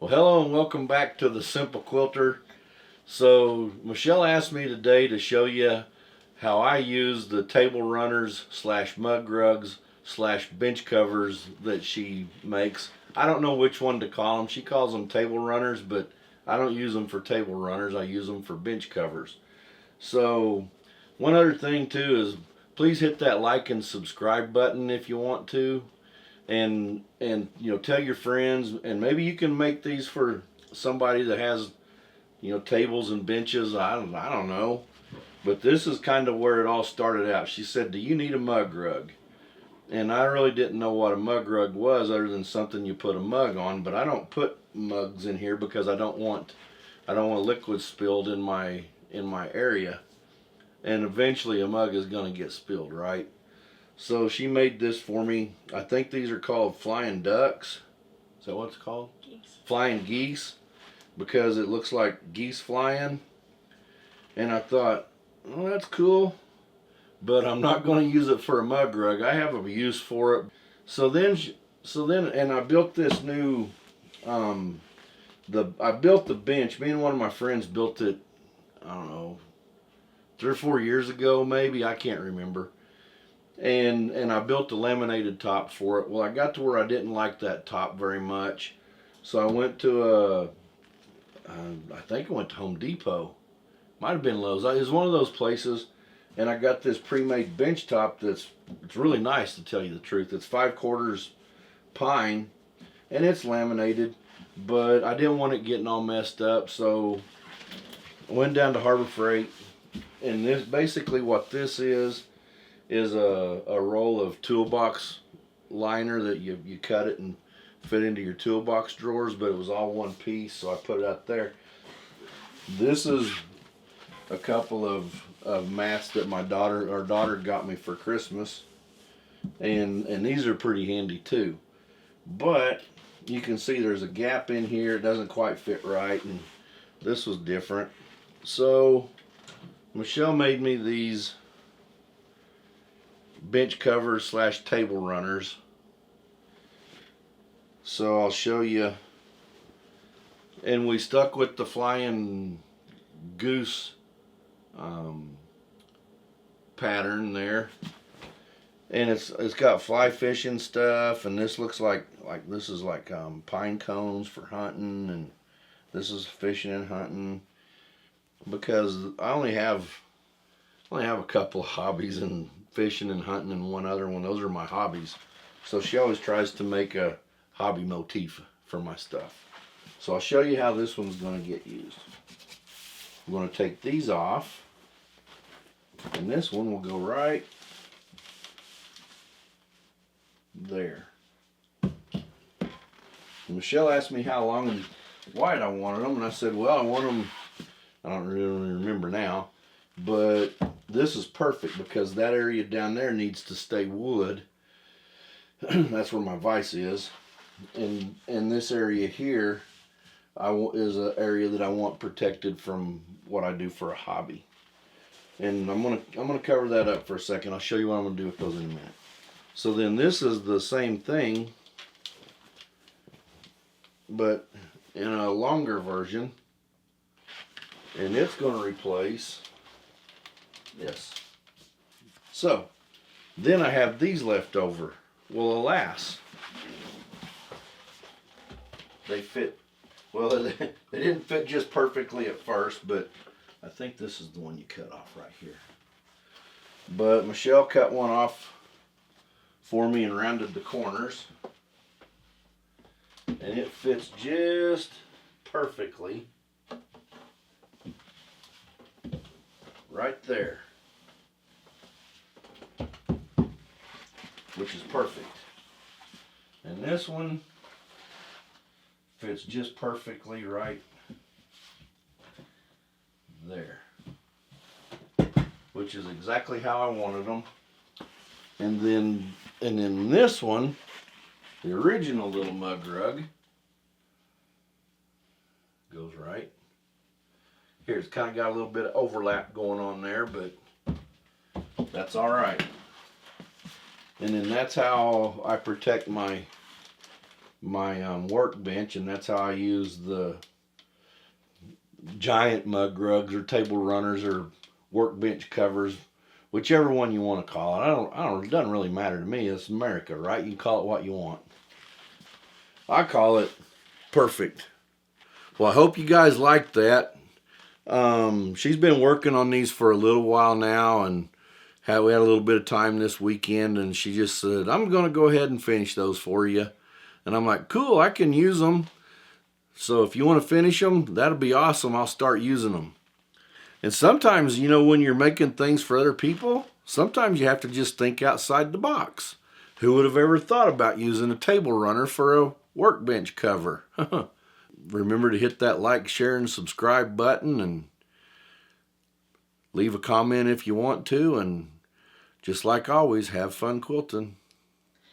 Well, hello and welcome back to the Simple Quilter. So Michelle asked me today to show you how I use the table runners slash mug rugs slash bench covers that she makes. I don't know which one to call them. She calls them table runners, but I don't use them for table runners. I use them for bench covers. So one other thing too is please hit that like and subscribe button if you want to, and tell your friends, and maybe you can make these for somebody that has tables and benches. I don't know, but this is kind of where it all started out. She said, do you need a mug rug? And I really didn't know what a mug rug was other than something you put a mug on, but I don't put mugs in here because I don't want liquid spilled in my area, and eventually a mug is going to get spilled, right? So she made this for me. I think these are called flying ducks. Is that what it's called? Geese. Flying geese, because it looks like geese flying. And I thought, well, that's cool, but I'm not going to use it for a mug rug. I have a use for it. So then, and I built this new, I built the bench. Me and one of my friends built it, I don't know, 3 or 4 years ago, maybe. I can't remember. And I built a laminated top for it. Well, I got to where I didn't like that top very much, so I went to I think I went to Home Depot. Might have been Lowe's. It was one of those places, and I got this pre-made bench top it's really nice, to tell you the truth. It's 5/4 pine, and it's laminated, but I didn't want it getting all messed up, so I went down to Harbor Freight, and this basically what this is a roll of toolbox liner that you cut it and fit into your toolbox drawers, but it was all one piece, so I put it out there. This is a couple of mats that our daughter got me for Christmas, and these are pretty handy too. But you can see there's a gap in here. It doesn't quite fit right, and this was different. So Michelle made me these bench covers slash table runners. So I'll show you. And we stuck with the flying goose pattern there. And it's got fly fishing stuff, and this looks like this is like pine cones for hunting, and this is fishing and hunting, because I only have a couple of hobbies, and fishing and hunting and one other one. Those are my hobbies. So she always tries to make a hobby motif for my stuff. So I'll show you how this one's going to get used. I'm going to take these off, and this one will go right there. And Michelle asked me how long and wide I wanted them, and I said, well, I want them, I don't really remember now, but this is perfect because that area down there needs to stay wood. That's where my vise is, and this area here is an area that I want protected from what I do for a hobby. And I'm gonna cover that up for a second. I'll show you what I'm gonna do with those in a minute. So then this is the same thing, but in a longer version, and it's going to replace this. So then I have these left over. Well, alas, they fit. Well, they didn't fit just perfectly at first, but I think this is the one you cut off right here. But Michelle cut one off for me and rounded the corners, and it fits just perfectly right there, which is perfect. And this one fits just perfectly right there, which is exactly how I wanted them. And then this one, the original little mug rug, goes right here. It's kind of got a little bit of overlap going on there, but that's all right. And then that's how I protect my my workbench, and that's how I use the giant mug rugs or table runners or workbench covers, whichever one you want to call it. It doesn't really matter to me. It's America, right? You can call it what you want. I call it perfect. Well, I hope you guys liked that. She's been working on these for a little while now, and we had a little bit of time this weekend, and she just said, I'm going to go ahead and finish those for you. And I'm like, cool, I can use them. So if you want to finish them, that'll be awesome. I'll start using them. And sometimes, you know, when you're making things for other people, sometimes you have to just think outside the box. Who would have ever thought about using a table runner for a workbench cover? Remember to hit that like, share, and subscribe button, and leave a comment if you want to. And just like always, have fun quilting.